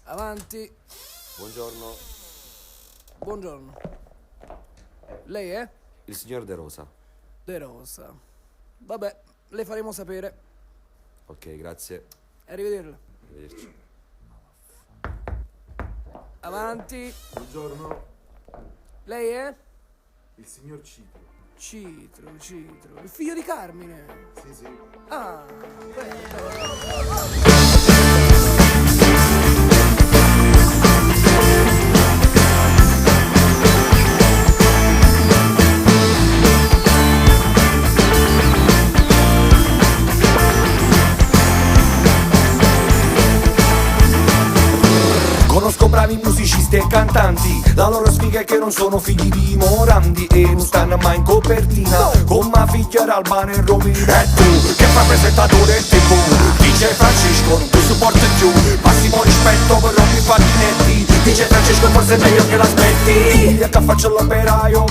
Avanti. Buongiorno, Buongiorno. Lei è? il signor De Rosa. De Rosa. Vabbè, le faremo sapere. Ok, grazie. Arrivederla. Arrivederci. Avanti. Buongiorno, Lei è? il signor Cipro. Citro. Il figlio di Carmine. Sì, sì. Ah, bello. Conosco bravi musicisti e cantanti, la loro sfiga è che non sono figli di Morandi e non stanno mai in copertina con ma figliera Albano e Romina. E tu che fai presentatore in TV, dice Francesco non ti supporto più, massimo rispetto per rompi i patinetti, dice Francesco forse è meglio che l'aspetti, e che faccio l'operaio,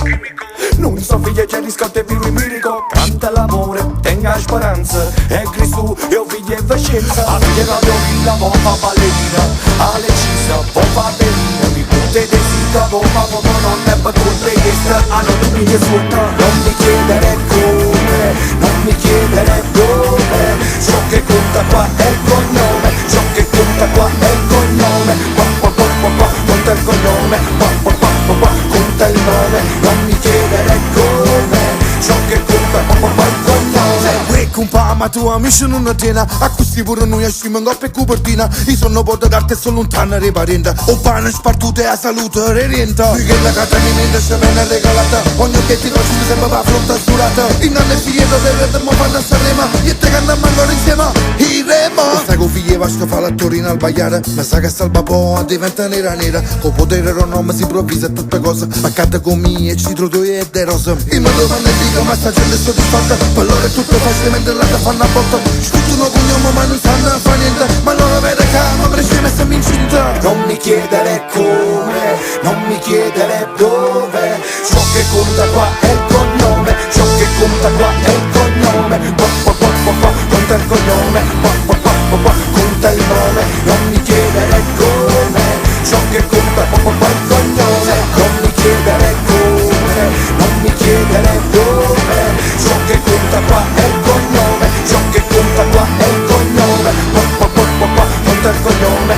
non so figlie c'è riscotte più il mirico, canta l'amore, tenga speranza, e Gesù io figlie e vescenza, a figlie radio villa, pompa ballerina, alle cisa, pompa bellina, mi punte desita, pompa come non è per contresta, non mi chiede suona, non mi chiedere come, non mi chiedere dove, ciò che conta qua è il cognome, ciò che conta qua è il cognome, conta il cognome, conta il nome, non mi chiedere come, ciò che conta è il cognome. Compa, ma tu amici non tiene. A questi pure noi usciamo in coppia e copertina. I sono porto carte e sono lontana riparenta. O pane spartute a salute rerienta. Qui che la carta mi mente ci viene regalata. Ogni che ti faccio sembra va fronte sturata. In anni figlieto del ritmo fanno a Sanremo. E te cantiamo ancora insieme. I remo. Sai che figlie vasco fa l'attorino al bagliare. Ma sa che salva po' diventa nera. Con potere o nome si improvvisa tutte cose. Ma canta con me e ci trovo e de rosa. Il mondo fa ne dica ma sta gente soddisfatta. Per loro è tutto facile la fanno a botta, scuotono cognome ma non sanno fa niente, ma loro vede che ma cresce messa in incinta. Non mi chiedere come, non mi chiedere dove, ciò che conta qua è il cognome, ciò che conta qua è il cognome, conta il cognome, conta il nome, non mi chiedere come, ciò che conta è il cognome, non mi chiedere come, non mi chiedere dove, ciò che conta qua è il cognome, ciò che conta qua è il cognome, conta il cognome.